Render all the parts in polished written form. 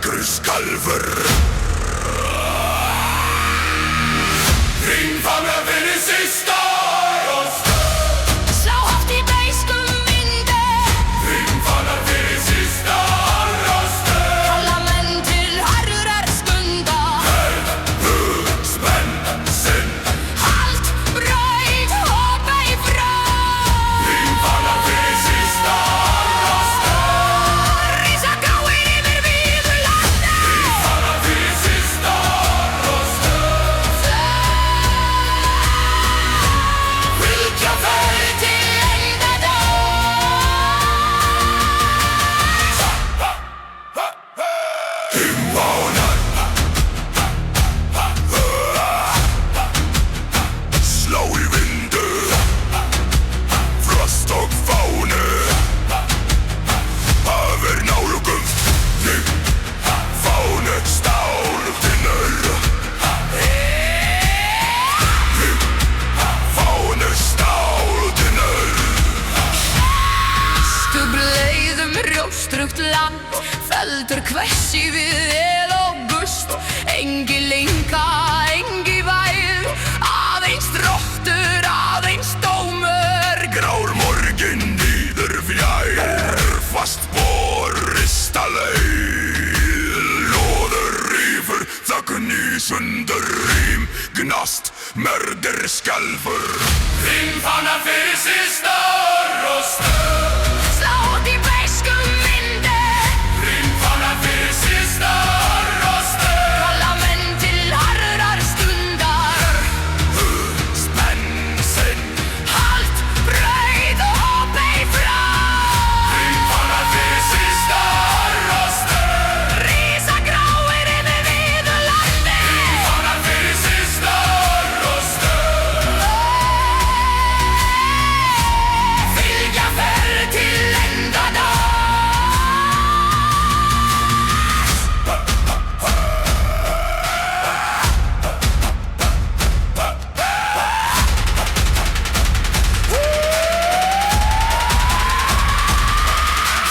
Myrkur skalfur Hringfangna fyrir sista rost Slá hátt í beiskum vindi Hringfangna fyrir sista rost Kalla menn til harðrar skunda Hug, spenn, sinn Halt, braut, hoppa í frá Hringfangna fyrir sista rost Rísa gráir yfir víðu landi Hringfangna fyrir sista rost Fylgja ferð til endadóms Hringfangnar Slá í vindu Frost og fánu Hafir nálugum Þig Fánu stáltinnur Þig Fánu stáltinnur Stubleiðum rjóstrugt land Feldur hvessi við el og gust Engi linka, engi væð Aðeins drottur, aðeins dómur Grár morgin nýður fjær Fast borist að leið Lóður rífur Þögn í sundur rím Gnast, mördir skalfur Hringfangna fyrir sista rost Slá hátt í beiskum vindi Hringfangna fyrir sista rost Kalla menn til harðrar stundar Hug, spenn, sinn Halt, braut og hoppa í frá Hringfangna fyrir sista rost Rísa gráir yfir víðu landi Hringfangna fyrir sista rost Fylgja ferð til endadóms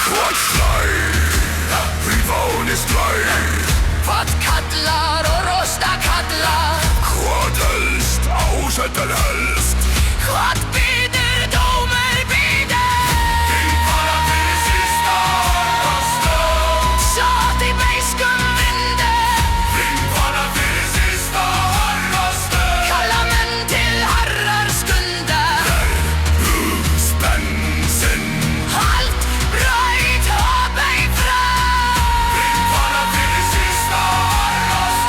Hvað slær, hringfáni slær Hvað kallar og rosta kallar Hvað helst, ásettar helst Hvað býður dómur býður Hringfangna fyrir sista rost Slá hátt í beiskum vindi Hringfangna fyrir sista rost Kalla menn til harðrar skundar Hug, spenn, sinn Halt, braut, hoppa í frá Hringfangna fyrir sista rost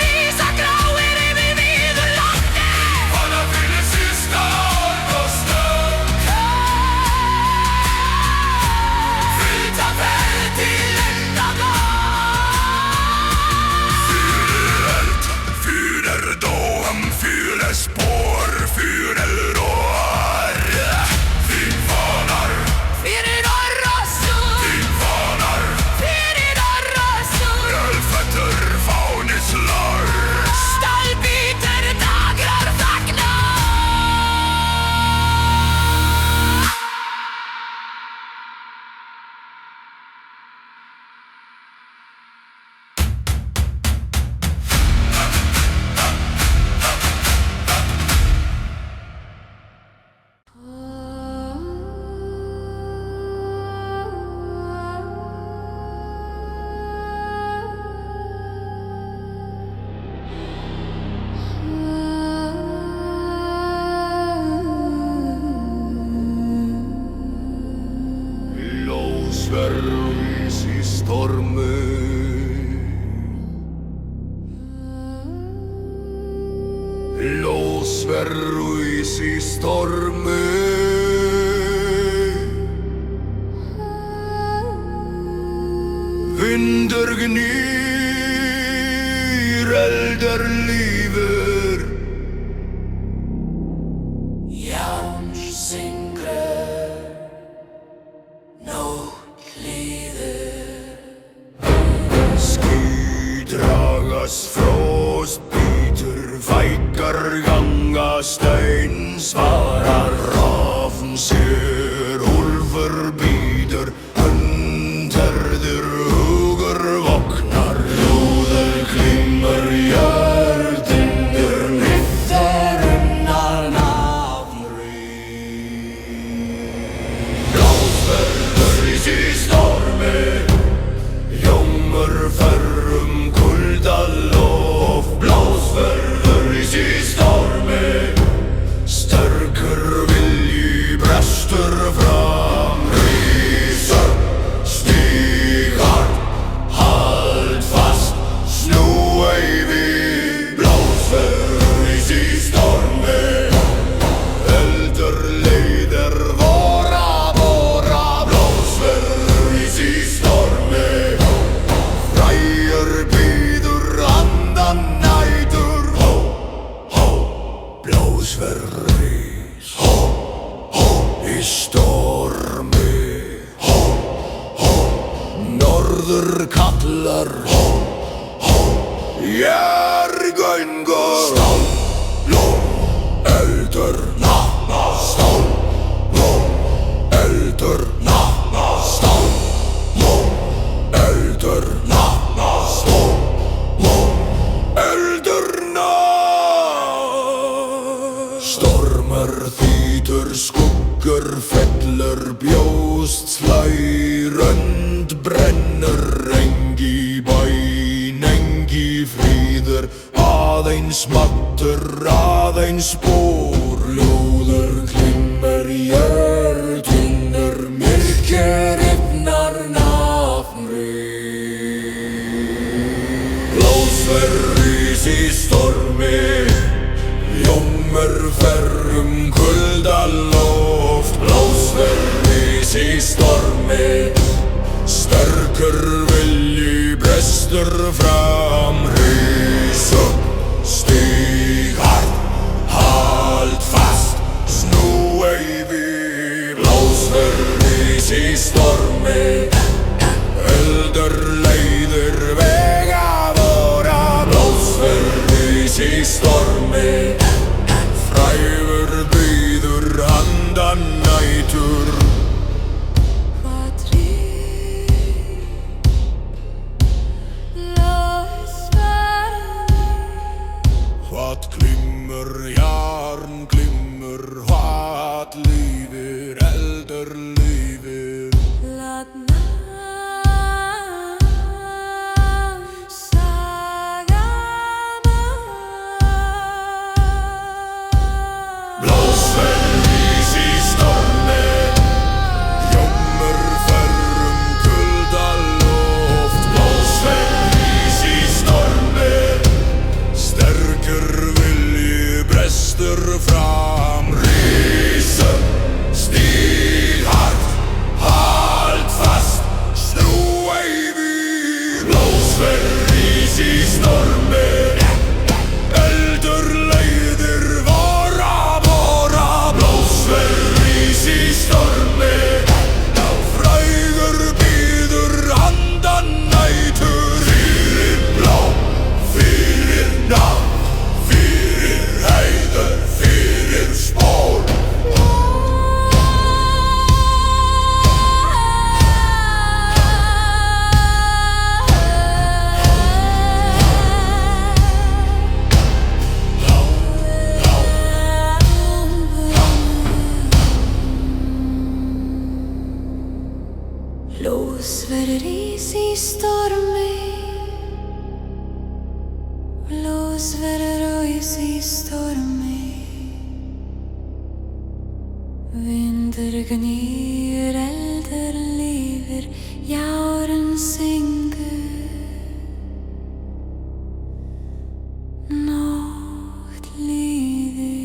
Rísa gráir yfir víðu landi Hringfangna fyrir sista rost Fylgja ferð til endadóms Fyrir eld, fyrir dóm Fyrir spår, fyrir rår Hringfangnar, Fyrir orrosur hringfangnar Fyrir orrosur Ölfættur, fáni slár Stálbítur dagrar þagna Ljósverðis í stormu Ljósverðis í stormu Vindur gnýr, eldar lífur Jáns syngur Nótt líður Skýdragast frost bítur Vækar ganga stein Svarar rafn sér Úlfur bítur Hundarður hugur vokn stormi. Norður kallar Jörgungur eldur eldur eldurna. Stormar þýtur skuggur fellur bjóst slær önd brennur engi bæn engi fríður aðeins mattur aðeins spór ljóður klimmir jörðinur myrkir yfnar nafnri. Blóðsverðis í stormi Jómur ferrum kuldaloft. Blóðsverðis í stormi sterkur vilji brestur fram. Rís upp, stíg hart, halt fast, snú ei við. Blóðsverðis í stormi eldur leiðir vega vora. Blóðsverðis í stormi frægur býður handan nætur. Hvað glimmur jarn glimmur hvað lífir eldur lífir. Blóðsverðis í stormi Jómur ferrum kuldaloft. Blóðsverðis í stormi sterkur vilji brestur fram. Rís upp, stíg hart, halt fast, snú ei við. Blóðsverðis í stormi eldur leiðir vora vora. Blóðsverðis í stormi frægur býður handan nætur. Fyrir blá, fyrir nafn, fyrir heiður, fyrir spór. Blóðsverðis í stormi. Blóðsverðis í stormi. Vindur gnýr eldur lífir járn syngur. Nótt líður.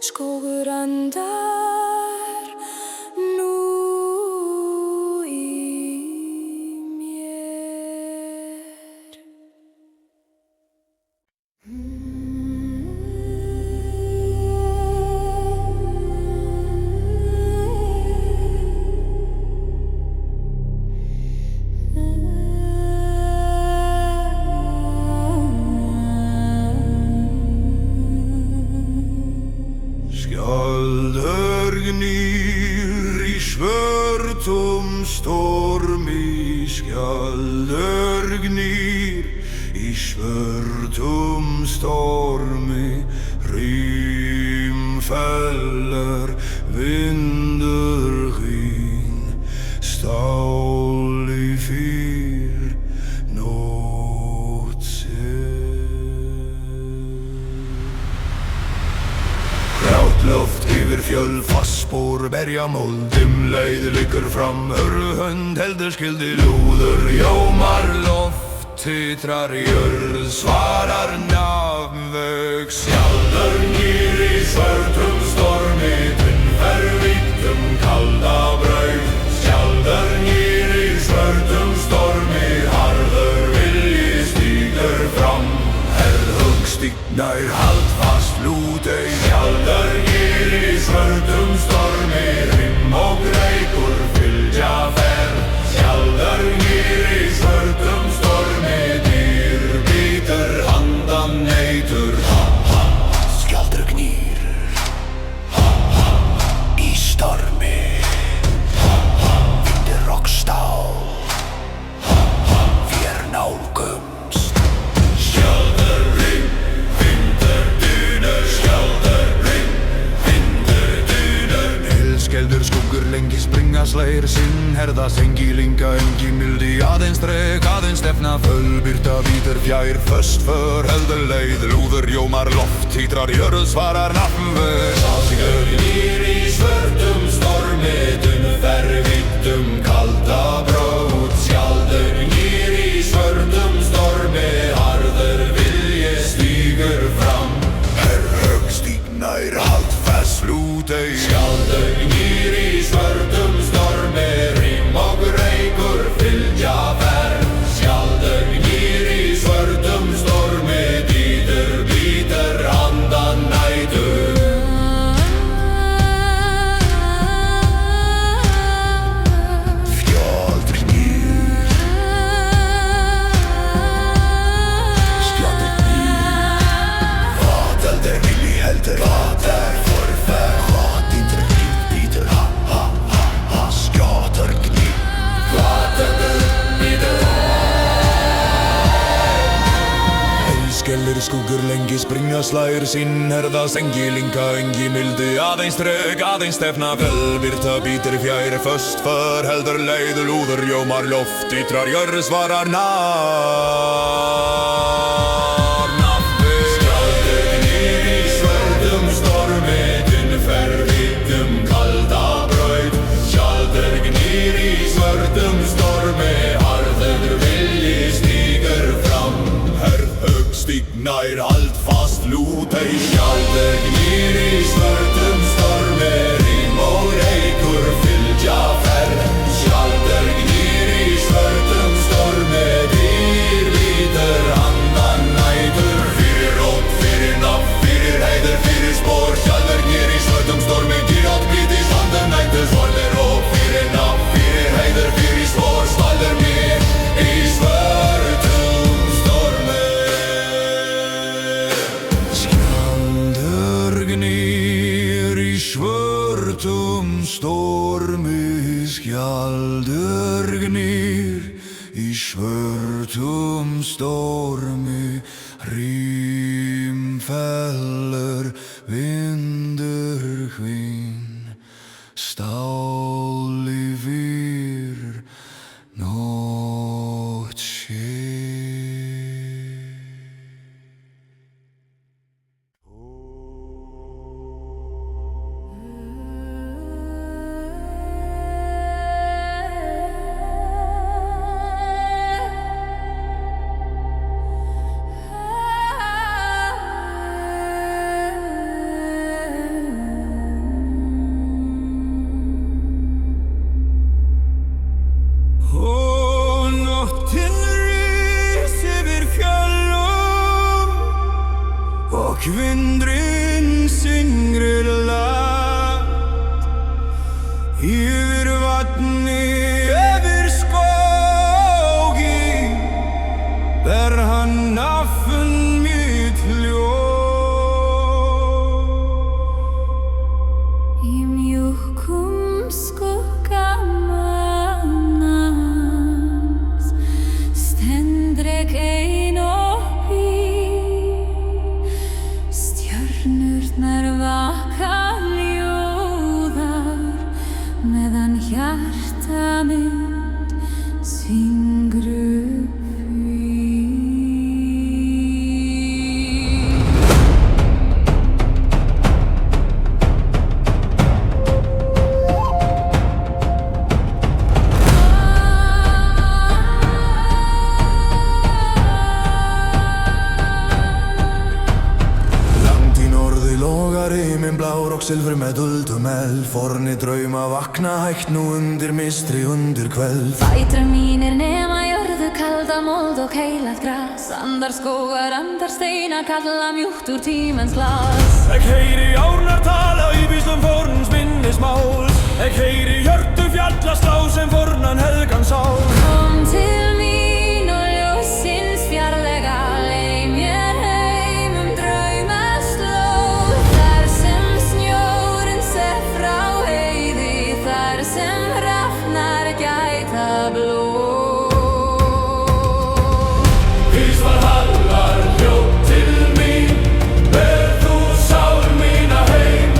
skógur andar nú í mér. Skjaldar gnýr í svörtum stormi, skjaldar gnýr í svörtum stormi, rimfeller vindur skín, stál í fyr nótt Luft yfir fjöll, fastspor, berjamóld, leið liggur fram, hönd heldur skildi lúður, jómar loft, titrar jörð, svarar nafnvögg, skjaldar gnýr í svörtum stormi, tunnfervítum kalda braut, skjaldar gnýr í svörtum stormi, harður vilji stígur fram, herðhugg stígnær, hald fast lútei, skjaldar í svörtum stormi, rimm og reykur fylgja ferð, skjaldar gnýr í svörtum stormi, dýr bítur handan neytur, skjaldar gnýr í stormi, vindur og stál, vér nálgumst, skjaldar rimm, vindur dynur, skjaldar Skjöldur skuggur lengi springa slægir sinn herða sengilinga engi mildi aðeins dreg aðeins stefna fölbyrta vítur fjær föst för heldur leið lúður jómar loft títrar jörð svarar nafnvögg skjaldar gnýr í svörtum stormi tunnfervítum kalda brót skjaldar gnýr í svörtum stormi harður vilji stígur fram herðhugg stígnær hald fast lútei skjaldar gnýr í svörtum stormi, rimm og reykur fylgja ferð, skjaldar gnýr í svörtum stormi, dýtur bítur handan nætur. Skjaldar gnýr, skjaldar gnýr, hvað heldur vilji heldur, hvað forfæð, hvað dýtur bítur, skjaldar gnýr, hvað heldur bítur. Skellir skuggur lengi springa slægir sinn herða sengilinga engi mildi aðeins dreg aðeins stefna fölbyrta bítur fjær föst för heldur leið lúður jómar loft títrar jörð svarar nafnvögg skjaldar gnýr í svörtum stormi tunnfervítum kalda braut skjaldar gnýr í svörtum stormi harður vilji stígur fram herðhugg stígnær hald fast lútei skjaldar gnýr í svörtum stormi rimm og reykur fylgja ferð skjaldar gnýr í svörtum stormi dýr bítur handan nætur fyrir rót, fyrir nafn, fyrir heiður, fyrir spór skjaldar gnýr í svörtum stormi dýrat bíti handan nætur svarlir rót, fyrir nafn, fyrir heiður, fyrir spór skjaldar gnýr í svörtum stormi skjaldar gnýr í svörtum stormi skjaldar gnýr í svörtum stormi rimfeller vindur skín stál í fyr nótt taka ljóðar meðan hjarta mitt syngur upp því. Blár og silfur með duldum eld, forni drauma vakna hægt nú undir mistri undir kveld. Fætur mínir nema jörðu kalda mold og heilagt gras, andar skógar, andar steina kalla mjúkt úr tímans glas. Ég heyri árnar tala í víslum forns minnismál, ég heyri hjörtu fjalla slá sem fornan helgan sál. Kom til mín og ljósins fjarlæga, leið mér heim draumaslóð, þar sem snjórinn ser frá heiði, þar sem hrafnar gæta blóð. Ís Valhallar hljóp til mín, ber þú sál mína heim,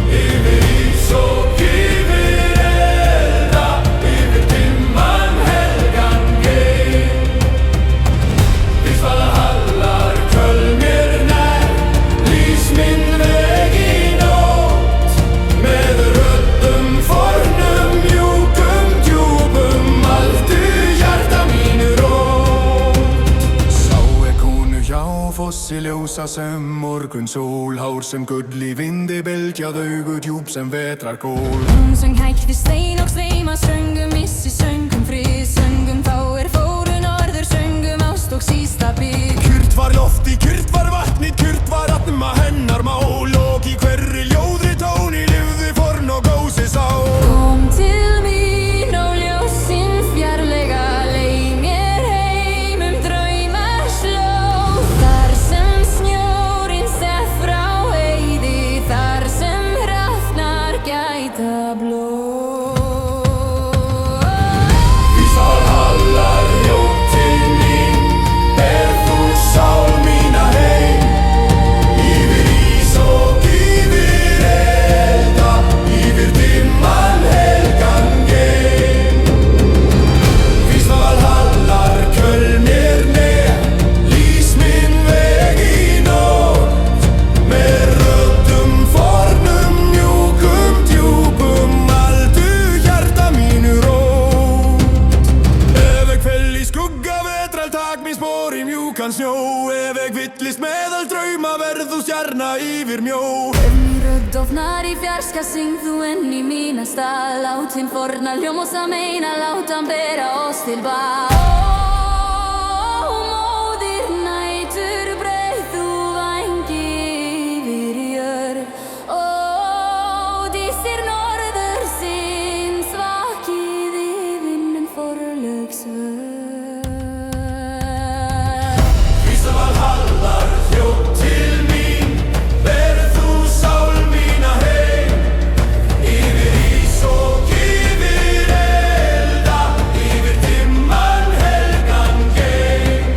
yfir ís og yfir elda, yfir dimman helgan geim. Ís Valhallar köll mér nær, lýs minn veg í nótt, með röddum fornum mjúkum djúpum, aldu hjarta mínu rót. Sá konu hjá fossi ljósa sem morgun sól, hár sem gull í vindi bylgjað, augu djúp sem vetrar kól. Hún söng hægt við stein og sveima, söngum missi, söngum frið, söngum þá fóru norður, söngum ást og sísta bygg. Kyrrt var lofti, kyrrt var vatnið, kyrrt var atma hennar mál, og í hverri ljóðri tóni lifði forn og gósi sá. Kom til mín og ljósins fjarlæga, leið mér heim draumaslóð, þar sem snjórinn ser frá heiði, þar sem hrafnar gæta blóð. Ís Valhallar hljóp til mín, ber þú sál mína heim, yfir ís og yfir elda, yfir dimman helgan geim. Ís Valhallar köll mér nær, lýs minn veg í nótt, með röddum fornum mjúkum djúpum, aldu hjarta mínu rót. Ef ég fell í skugga vetral, tak mín spor í mjúkan snjó, ef ég villist meðal drauma, verð þú stjarna yfir mjó. Rödd ofnar í fjarska, syng þú enn í mína stað, lát hinn forna hljómosa meina, lát hann bera oss til bað. Ó, móðir nætur, breið þú vængi yfir jörð, ó, dísir norðursins, vakið í vinnum forlög svör. Ís Valhallar hljóp til mín, ber þú sál mína heim, yfir ís og yfir elda, yfir dimman helgan geim.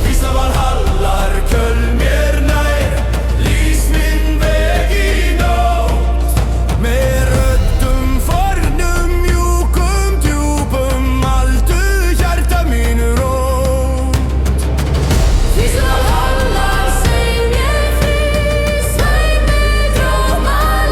Ís Valhallar köll mér nær, lýs minn veg í nótt, Með röddum fornum mjúkum djúpum, aldu hjarta mínu rót. Ís Valhallar, sveið mér frið, sveið mér drómaljósið.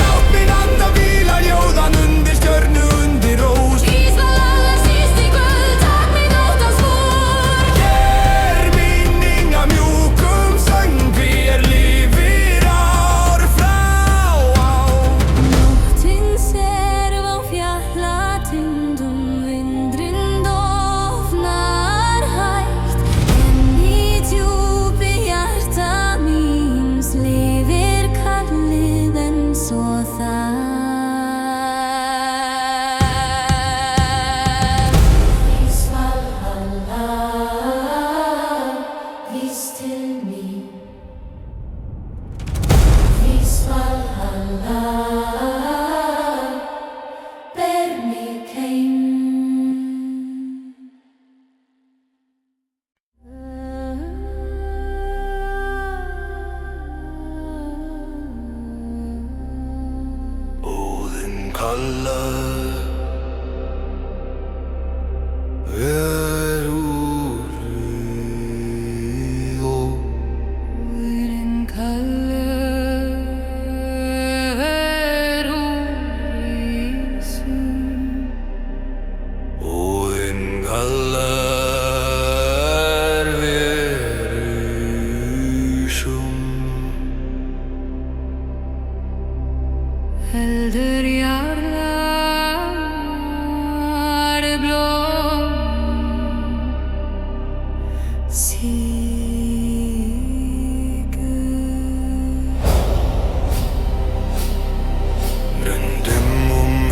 Lát mín anda hvíla ljóðan undir stjörnu, undir rós. Ís Valhallar, síst í kvöld, tak mig nóttans vor. Ger minning af mjúkum söngvi lifir ár frá ár. Nóttin serf á fjallatindum, vindurinn dofnar hægt, en í djúpi hjarta míns lifir kallið eins og það. Ís Valhallar, vís til mín. Ís Valhallar, ber mig heim. kallar verur Óðinn kallar verur ísum Óðinn kallar verusum Heldur jarðar blóm sigur Röndum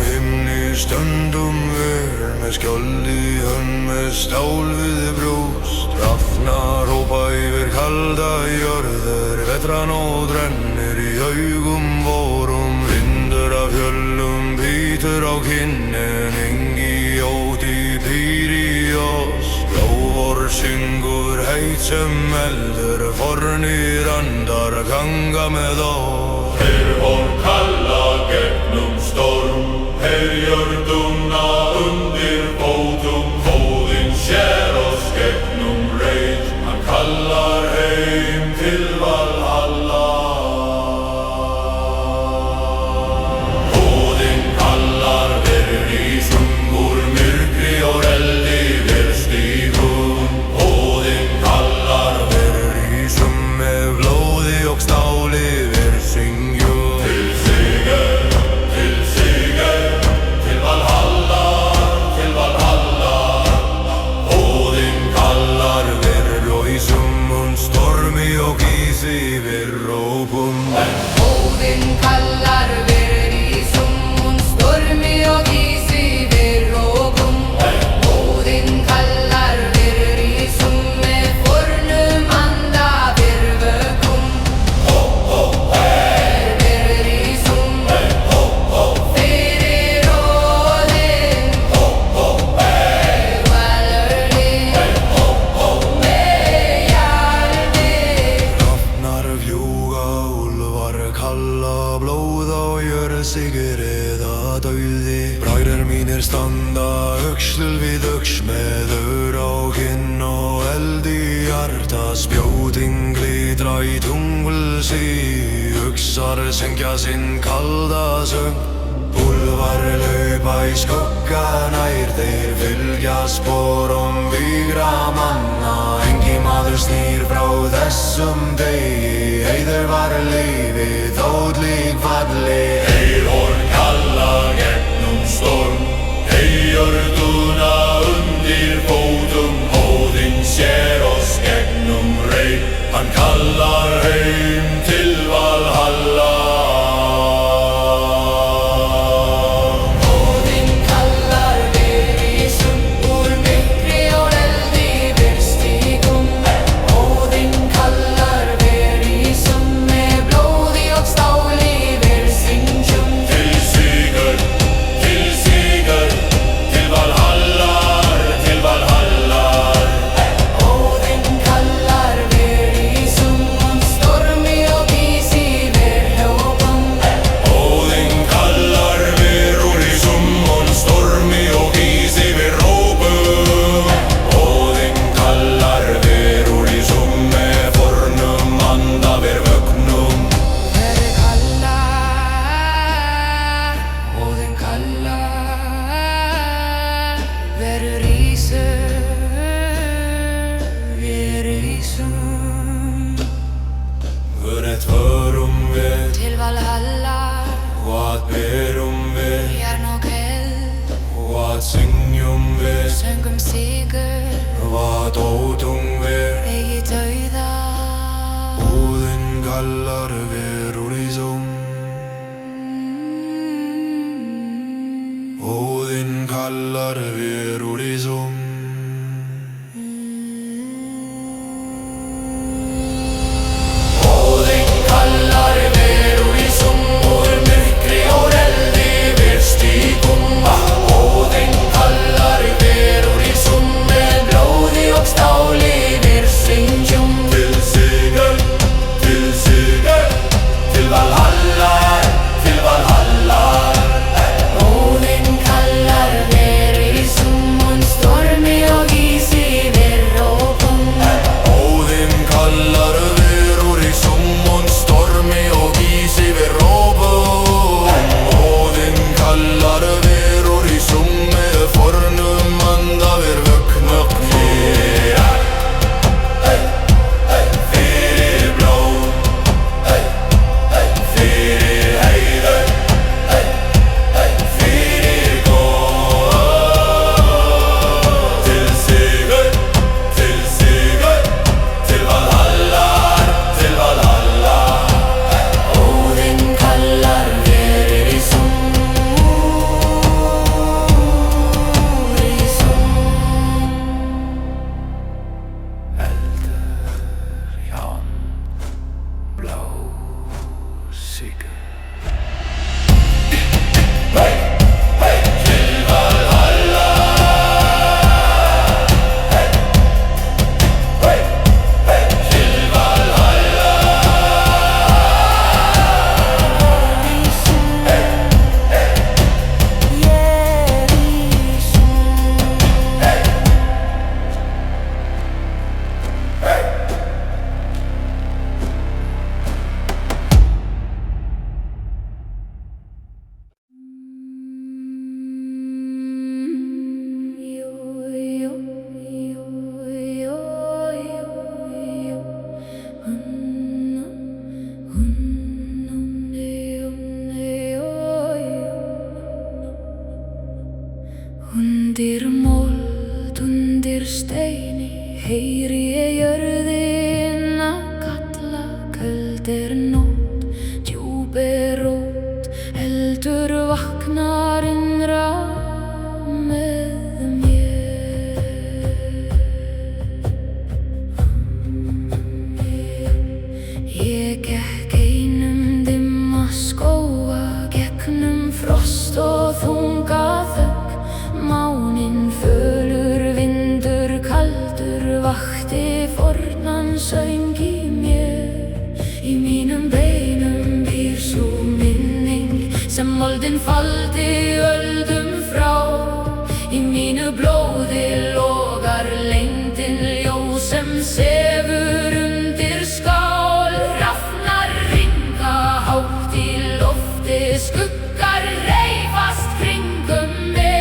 himni stöndum við með skjold í hönd með stál við brjóst Rafnar hópa yfir kalda jörður vetranót rennir í augum vorum vindur af fjöllum bítur á kinnin engi óti býr í oss blóvor syngur heit sem eldur fornir andar ganga með oss Hon kalla gegnum storm Herjörðuna undir fótum Óðinn sér oss gegnum reit Hann kallar heim til Valhalla Óðinn kallar verður í sungur myrkri og eldi við stígum Óðinn kallar verður í sum með blóði og stáli við syngjum Til sigur, til Valhalla, til Valhalla Óðinn kallar verður og í summun stormi og ísi við rópum Óðinn kallar verur ísum stormi og ísi við rópum Óðinn kallar verur ísum með fornum anda við vökum Verur ísum fyrir Óðinn Valurinn með jarðir Hrafnar fljúga, úlfar kalla blóð á jörð sigur eða dauði Bræður mínir standa öxl við öxl með ör á kinn og eld í hjarta spjóting glitra í tungulsi Uxar syngja sinn kalda söng Úlfar laupa í skugga nær þeir fylgja sporum vígra manna Engi maður snýr frá þessum degi Heiður var lífi þótt lík falli Hon kalla gegnum storm Herjörðuna undir fótum Óðinn sér oss gegnum reit Hann kallar heim til Valhalla Óðinn kallar verður ísum úr myrkri og eldi við stígum Óðinn kallar verður ísum með blóði og stáli við syngjum Til sigur, til Valhalla, til Valhalla Óðinn kallar verður ísum stormi og ísi við hljópum Óðinn kallar verður í summun stormi og ísi við rópum Óðinn kallar verður í sum með fornum anda við vögnum Verður kallar Óðinn kallar verður ísum Hörret förum við til Valhalla Hvað berum við Járn og eld Hvað syngjum við söngum sigur Hvað ótum við eigi dauða Óðinn kallar verður í sum Óðinn kallar verður í sum Óðinn kallar verður í sum úr myrkri og eldi við stígum Óðinn kallar verður í sum með blóði og stáli við syngjum Til sigur, músík. Undir mold, undir steini heyri ég jörðina kalla. Köld nótt, djúp rót, heldur vaknar innra með mér. Ég gekk einum dimma skóga, gegnum frost og þunga þögn. Máninn fölur, vindur kaldur vakti fornan söng í mér. Í mínum beinum býr sú minning sem moldin faldi öldum frá. Í mínu blóði logar leyndin ljós sem sefur undir skál. Hrafnar ringa hátt í lofti, skuggar reifast kringum mig.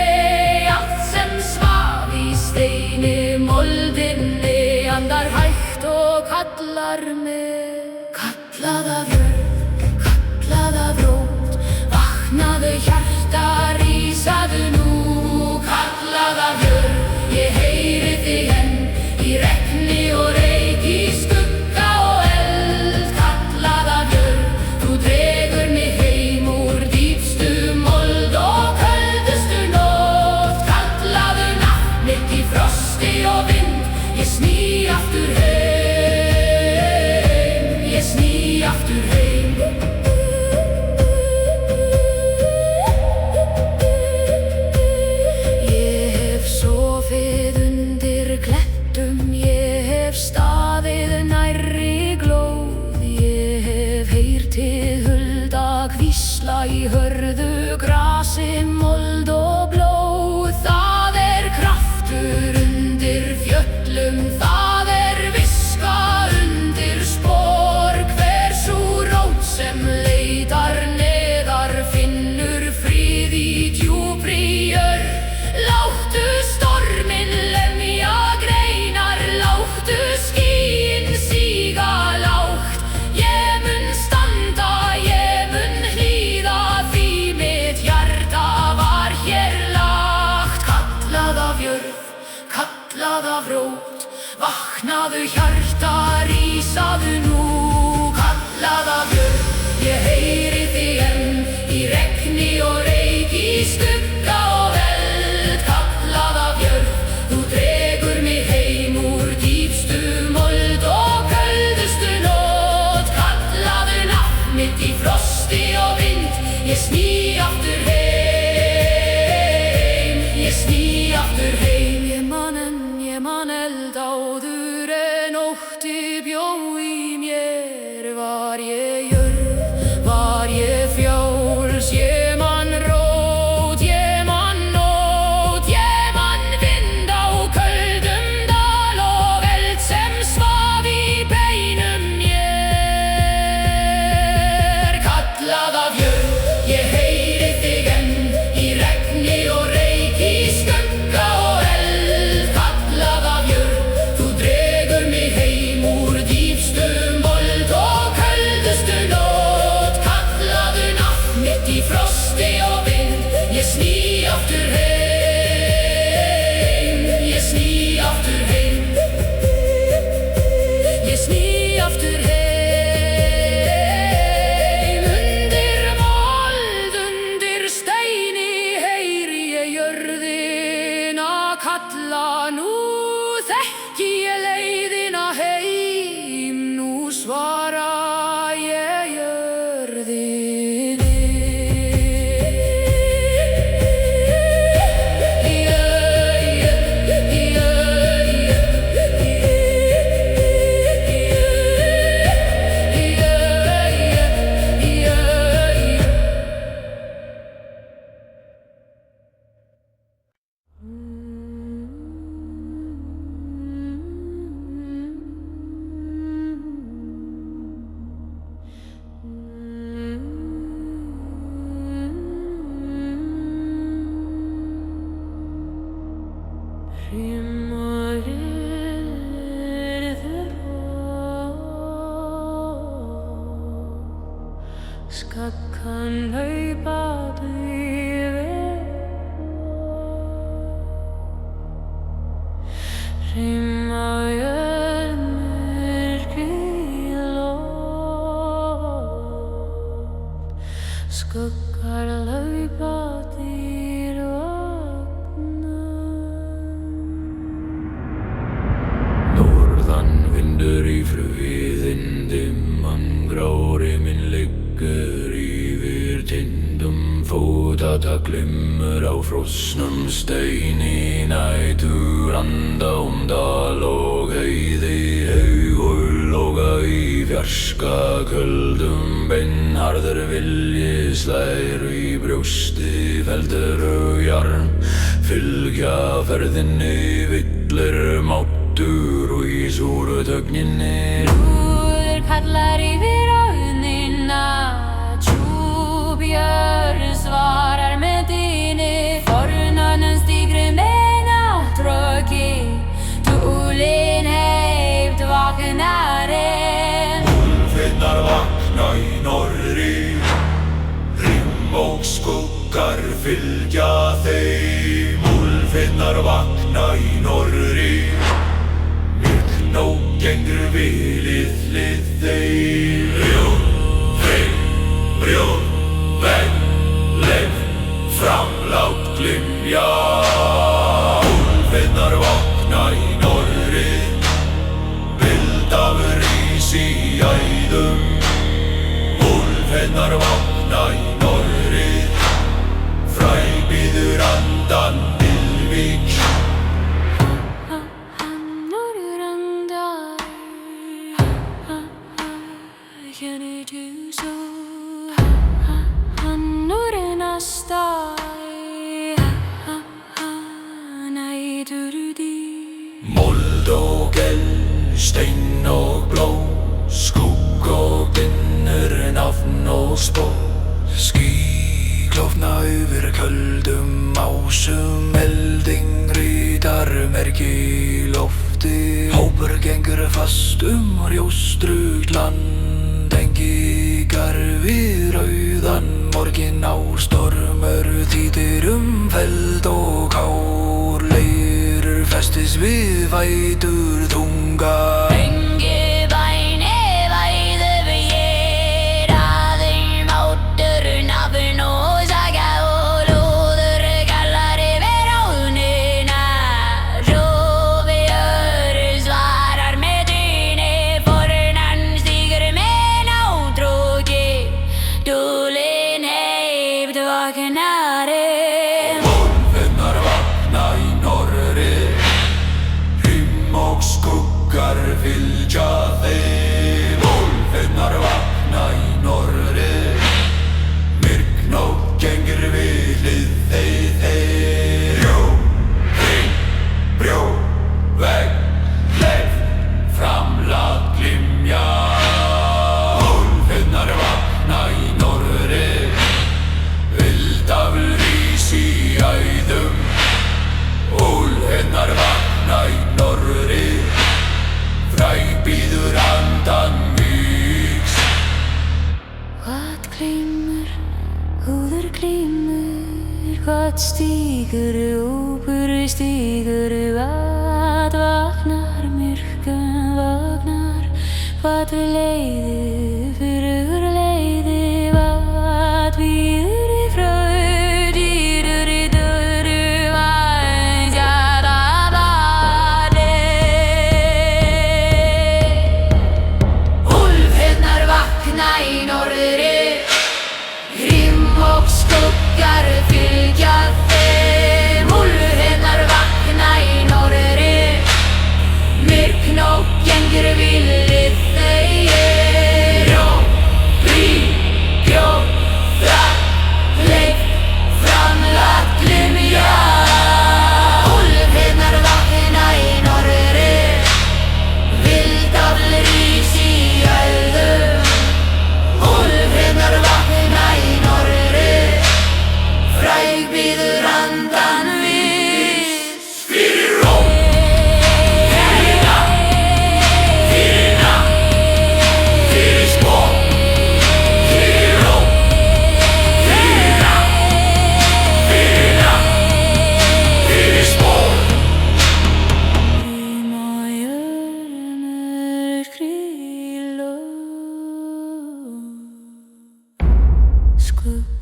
Moldinni andar hægt og kallar mig. Kallað af jörð, kallað af rót, vaknaðu hjarta, rísaðu nú. Kallað af jörð, ég heyri þig enn, í regni og reyk, í skugga og eld. Kallað af jörð, þú dregur mig heim úr dýpstu mold og köldustu nótt. Kallaðu nafn mitt í frosti og vind, ég sný aftur heim, ég sný aftur heim. Ég hef sofið undir klettum, ég hef staðið nærri glóð. Ég hef heyrt hið hulda hvísla í hörðu grasi, mold og blóð. Það kraftur undir fjöllum, það viska undir spor. Hver sú rót sem leitar neðar finnur frið í djúpri jörð. Láttu storminn lemja greinar, láttu skýin síga lágt. Ég mun standa, ég mun hlýða, því mitt hjarta var hér lagt. Kallað af jörð, kallað af rót, vaknaðu hjarta, rísaðu nú. Kallað af jörð, ég heyri þig enn, í regni og reyk, í skugga og eld. Kallað af jörð, þú dregur mig heim úr dýpstu mold og köldustu nótt. Kallaðu nafn mitt í frosti og vind, ég sný aftur heim, ég sný aftur heim. Ég man eld áður en ótti bjó í mér. Var ég jörð, var ég fjáls, ég man rót, ég man nótt. Ég man vind á köldum dal og eld sem svaf í beinum mér. Kallað af jörð, ég heyri þig Skuggan hlaupaðu yfir Rimma myrkrið loft Skuggar hlaupa þér vagna Norðan vindur í fruðin dimman grári minn liggur yfir tindum fótata glimmur á frosnum steini nætur anda dal og heiði haugur loga í fjarska köldum beinharður vilji slær í brjósti feldur og jarm fylgja ferðinni villir máttur og í súru tögninni Rúður kallar yfir auðnina Tjúbjörn svarar með dýni Fornanum stígri með náttröki Túlin heift vaknarinn Úlfinnar vakna í norðri Rimm og skuggar fylgja þeim Úlfinnar vakna í norðri Myrkn og gengur vilið hlið þeim Brjóð, þeim, brjóð, vegg, leif, framlátt glymja Úlfinnar vakna í norðri Vildafur rís í æðum Úlfinnar vakna í norðri Fræbíður andan Ylvík Norður andar Känner du så Norren astar Nej, du di Mold og eld, stein og blå Skugg og dinner, nafn og spå Ský klofna yfir köldum ásum Elding rítar merki í lofti Hópur gengur fast rjóstrugt land Engingar við rauðan morgin á stormur Þýtir feld og kár Leirur festis við vætur tunga Engi bæni væðu við Aðeim áttur nafn og saga og lúður kallar yfir áðnina Rófjör svarar með dýni Fornan stígur með náttröki Túlin heift vaknarinn Úlfinnar vakna í norðri Rimm og skuggar fylgja þeim Úlfinnar vakna í norðri Myrkn og gengur vilið þeir Brjó, ring, brjó, vegg, leif, framlátt glymja Úlfinnar vakna í norðri Vildafur rís í æðum Úlfinnar vakna í norðri Fræbíður andan víks Hvað glymur, húður glymur Hvað stígur, ópur stígur Hvað vaknar, myrkun vaknar Hvað leiði, fyrir leiði Hvað býður í fröð Dýrur í döru Vænsjara badi Úlfinnar vakna í norðri Rimm og skuggar fylgja þeim Úlfinnar vakna í norðri Myrkn og gengur vilið þeim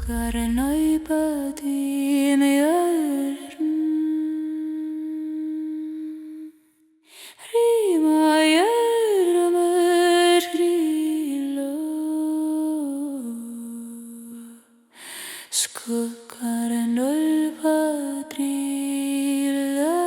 Skuggar naupa þín í öðrum Rýma í öðrum öskri Skuggar naupa þín í öðrum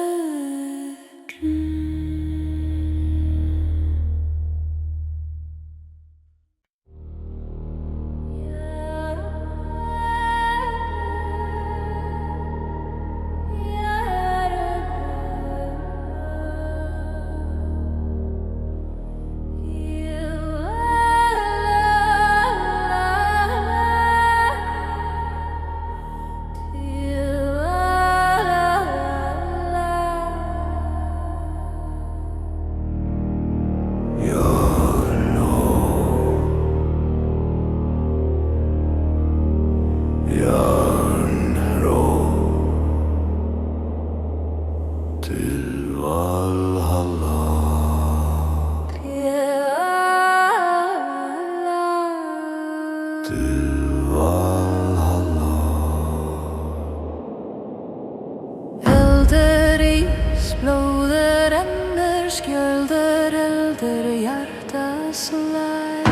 Eldur ís, blóður rennur, skjöldur eldur, hjarta slær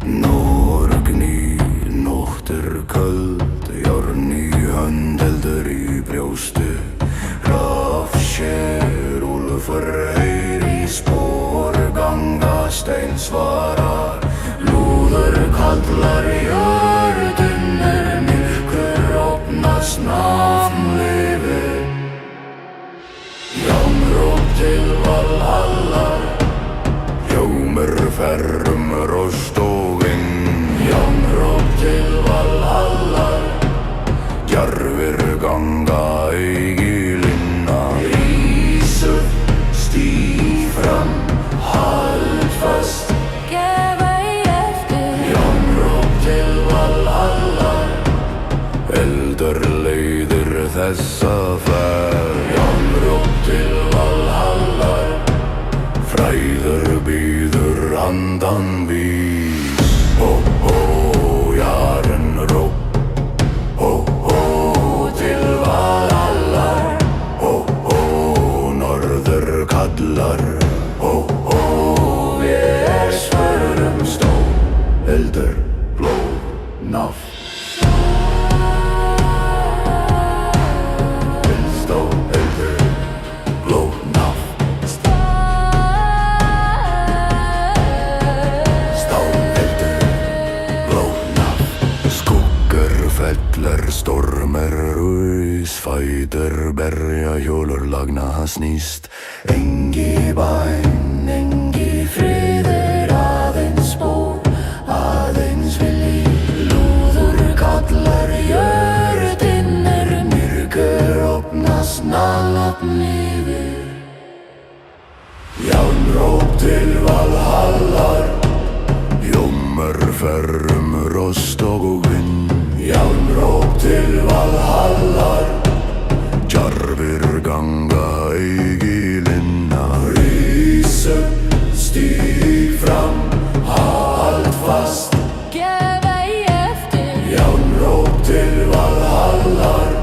Norgný, nótt köld, járn í hönd, eldur í brjósti Rafsér, úlfur heyr í spór, ganga stein svarar Lúður kallar jörðinir, myrkur opnast nafnlifir Jánróp til Valhallar, hjómur ferrum rostóginn Jánróp til Valhallar, djarfir ganga eigilinna Rísu, stíg fram, hald fast Eldur leiðir þessa ferð Jánróp til Valhallar Fræður býður handan vís Hó, hó, jarnróp Hó, hó, til Valhallar Hó, hó, norður kallar Hó, hó, við svörum stó Eldur, blóð, nátt Stormer rús, fætur berja hjólur lagna snýst Engi bæn, engi friður, aðeins bón, aðeins vilji Lúður kallar jörðinir, myrkur opnast nafn yfir Jánróp til Valhallar, hjómur ferrum rostóginn Jánróp til Valhallar, djarfir ganga eigilinna Rísu, stíg fram, hald fast Gef ei eftir Jánróp til Valhallar,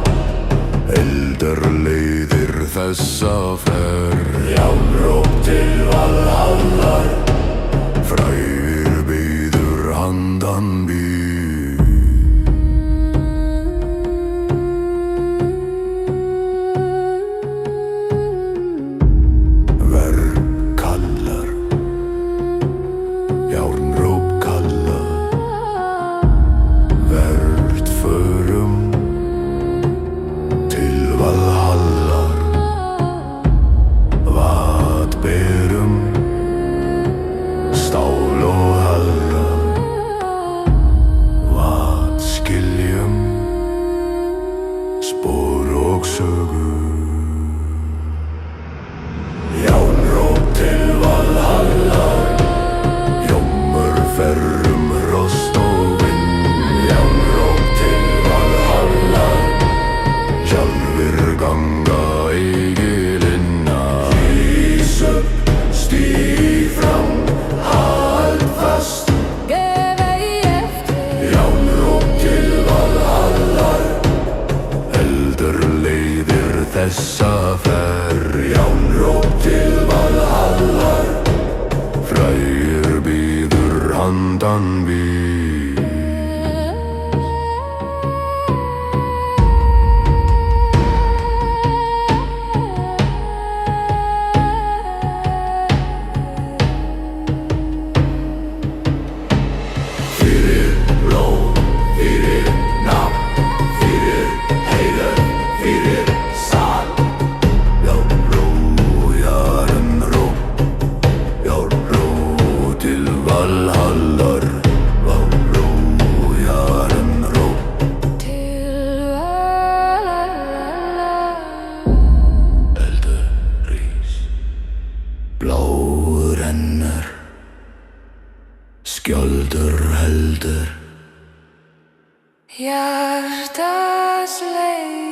eldur leiðir þessa ferð Jánróp til Valhallar, fræðir býður handan býð Valhallar hann býr. Fyrir blóm, fyrir nafn, fyrir heiður, fyrir sal. Járn ró til Valhallar. Járn ró Til Valhalla. eldur rís, blóð rennur, skjöldur heldur. Hjartas leið.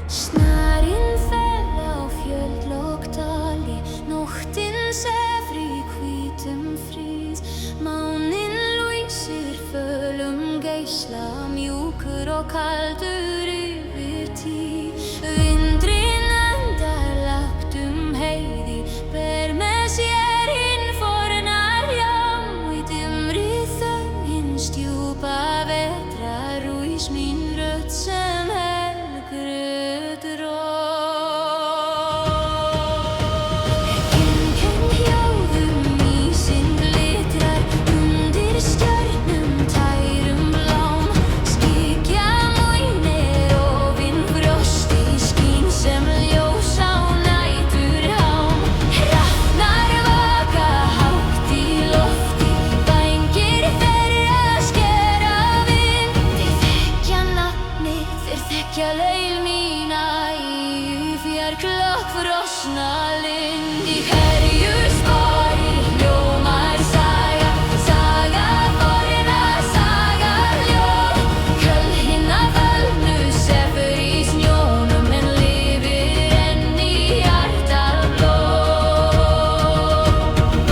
Snarinn fell á fjöll og dali, nóttin sefur í hvítum frið. Máninn lýsir fölum geisla, mjúkur og kaldur yfir tí. Vindurinn andar lágt heiði, ber með sér hinn forna ljá. Í dimmri þögnin stjúpa vetrar rís mín rödd sem helgröt Kynken hljóðum ísinn glitrar, undir stjörnum tærum blám. Skygja móinir ofinn brjóst í skín sem ljós á næturhám. Hrafnar vaka hátt í lofti, vængir þeirra skera vind. Þeir þekkja nafnið, þeir þekkja leið mína í fjarklokk frosna lind. Í hverju spori hljómar saga, saga forna, saga ljóð. Köll hinna fölnu sefur í snjónum en lifir enn í hjarta blóð.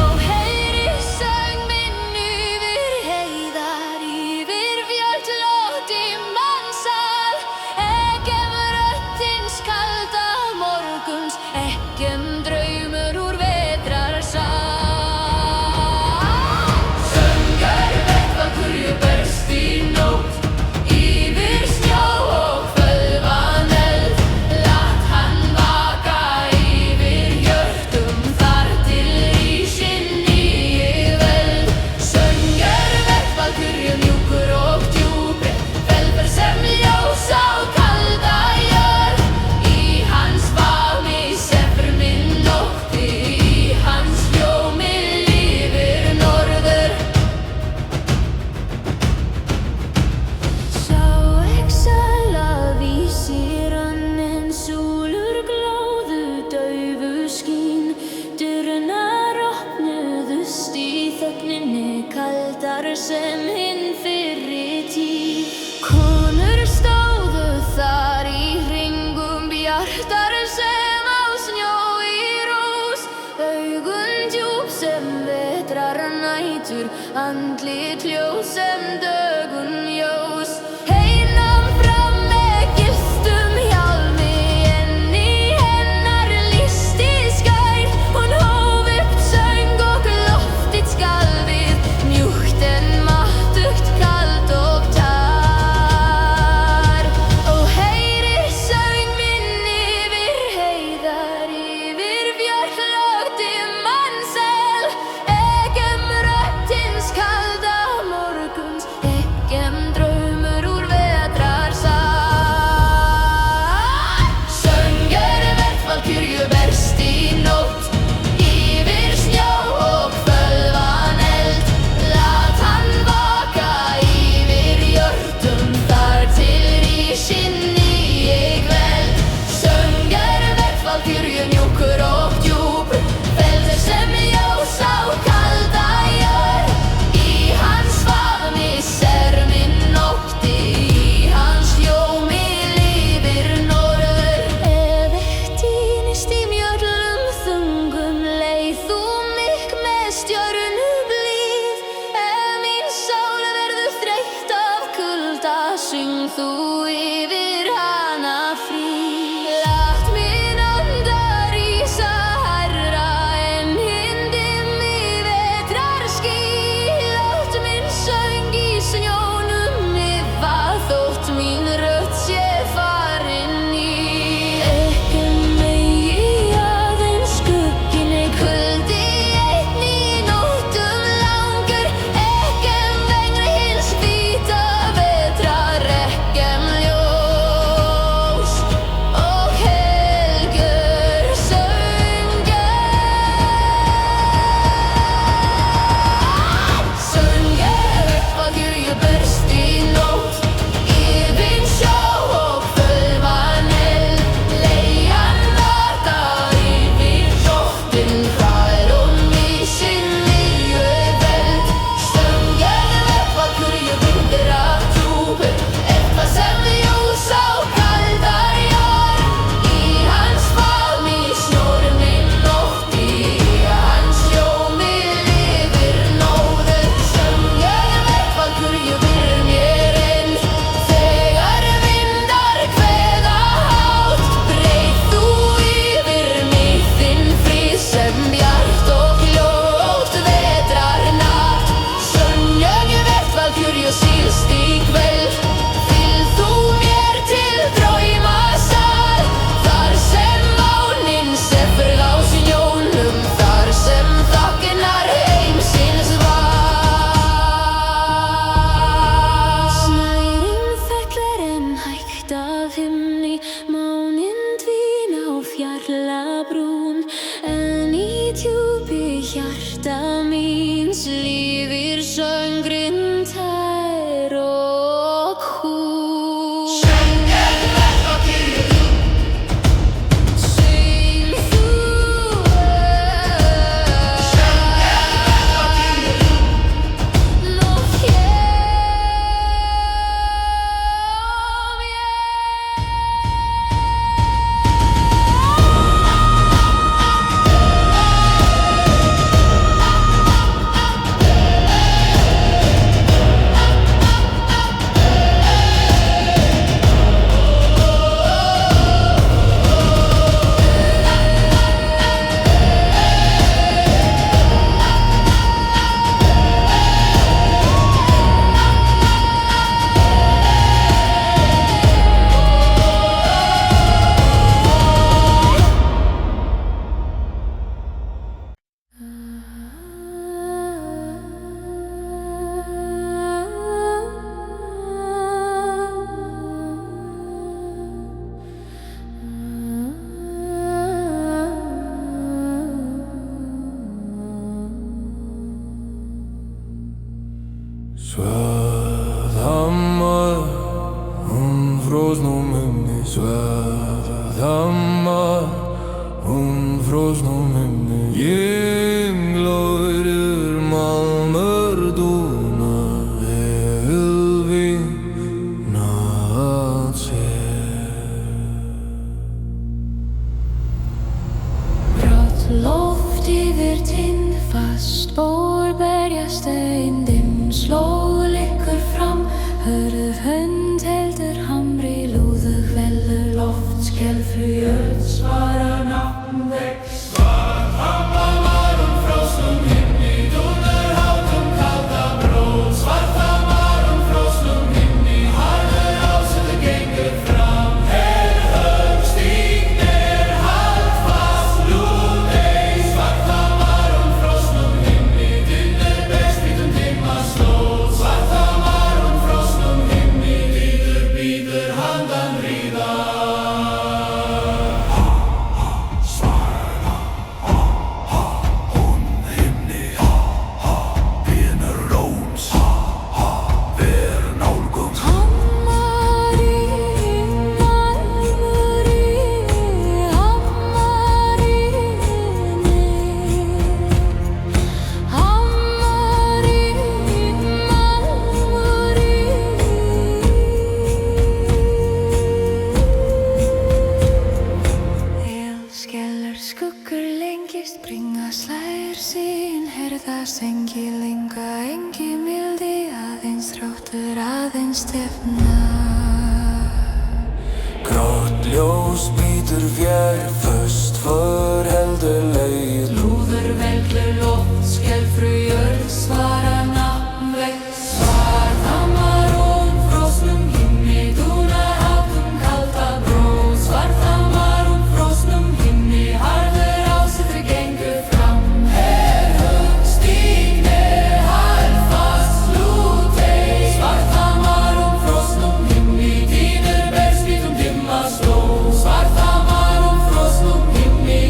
Og heyri söng minn yfir heiðar, yfir fjöll og mannsal. Ekkem röddins kalda morguns, ekkem draumur úr vetrarsal. Söngar vettvakurju berst í nótt, yfir snjó og fölvan eld. Lat hann vaka yfir hjörtum, þar til rísinn nýi veld. Söngar vettvakurju mjúkur og djúpur, felber sem ljós á kalda jörð. Í hans faðmi sefur minn nótti, í hans hljómi lifir norður. Sá exala vísir en súlur glóðu daufu skín. Dyrnar opnuðust í þögninni, kaldar sem hinn fyrri tíð. Konur stóðu þar í hringum, bjartar sem á snjó í rós. Augun djúp sem vetrar nætur, andlit ljós sem dögun ljós. Heinan fram með gylltum hjálmi, en í hennar listi skær. Hún hóf upp söng og loftið skalfið, mjúkt en máttugt, kalt og tar. Og heyrir söng minn yfir heiðar, yfir fjöll og mannsel. Ekkem röddins kalda morguns, að himni, máninn dvína á fjallabrún, en í djúpi hjarta míns lifir söngrinn tær og hús. Söng þú lof hér. Svæðhamar, frosnum himni, svæðhamar, frosnum himni, ynglóður malmur dúna, helvína að sér. Brátt loft yfir tindfast ból berjast eindinn, slóð liggur fram, hörð hönd heldur hamri, lúðug velur loft, skelfur jörð svarar nafn vex. Slær sín herðast engi lenga, engi mildi, aðeins þráttur, aðeins stefna. Grátt ljós bítur fjær, föst för heldur leið, Lúður veldur loft, skelfur jörð svarar nafn vex. Svarthamar frosnum himni, dúnar hátum kalda bróð. Svarthamar frosnum himni, harður ásettur gengur fram. Stígnir hælfast lútei. Svarthamar frosnum himni, dýnur berst vítum dimma sló. Svarthamar frosnum himni,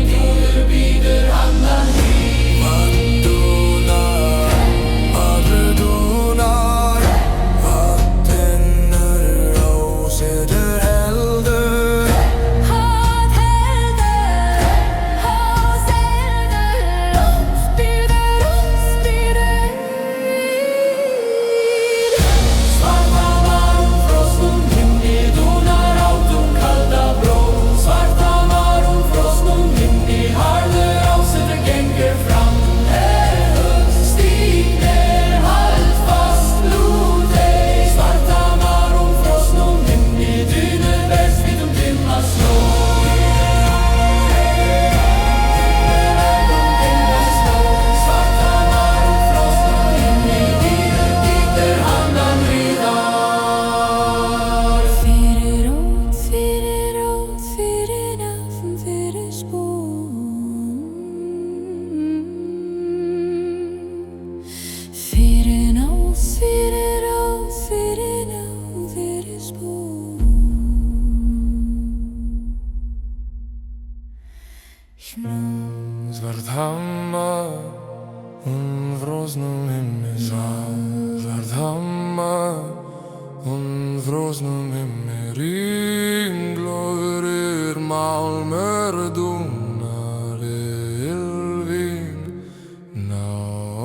Zwarð hamma frosnum himni Zwarð hamma frosnum himni Ringlóður málmur dúnar ylvín náttsins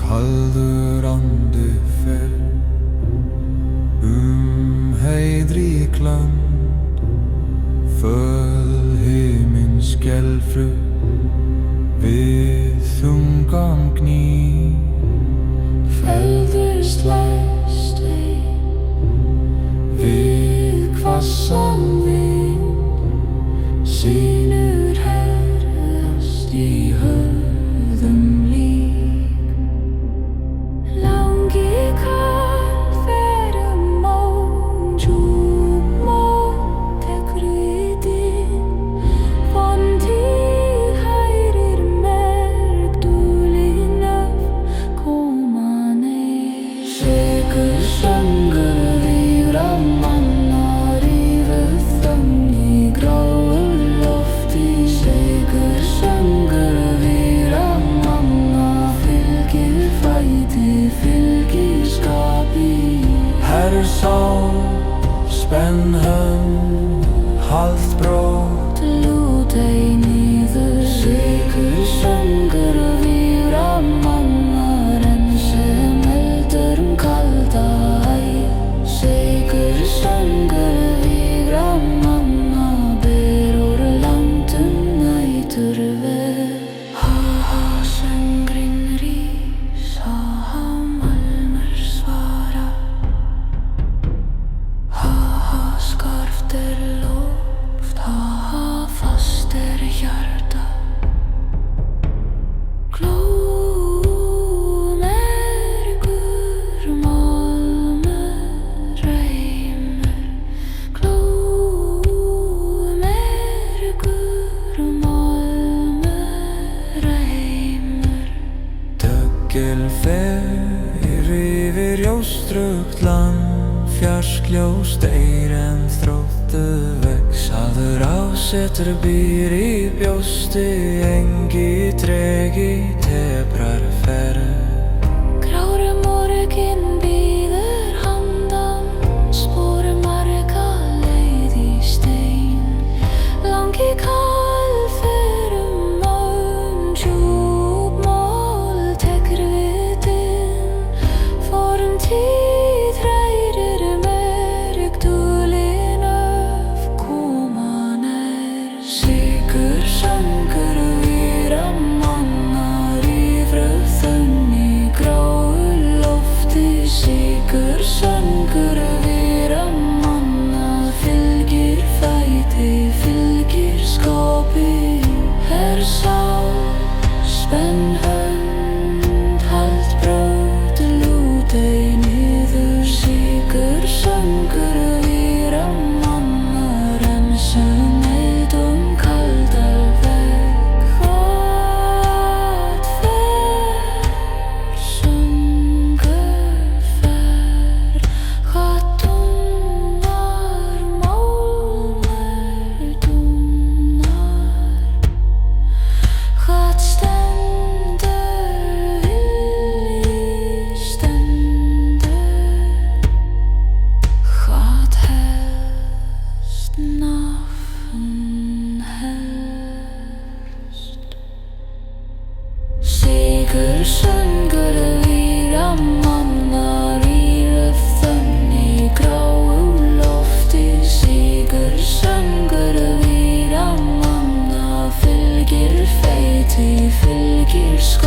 Kaldur andi fer heiðrík land föl himinn skelfru við þungan gný feldur slæst við hvassan vind sýnur herðast í höfðum Spenn hönd, halt brót Lút ei niður Sigur söngur víra mannar En sem eldur kalda æ Sigur söngur víra manna Ber úr landum nætur ver Ha-ha söngrin rís Ha-ha malmur svara Skarft loft, fast hjarta Glómergur, málmur, reimur Glómergur, málmur, reimur Döggel fer yfir jóstrugt land Fjarskljós deyr en þróttu vex Aður ásetur býr í bjósti Engi tregi tebrar ferð Grári morgin bíður handan Spor marga leið í stein Langi kall fer djúp mál tekur vitin Forntíð hrærir Sigur söngur víra mannar Í Sigur söngur víra manna rýr þönn í gráu lofti Sigur söngur víra manna fylgir feiti, fylgir skóti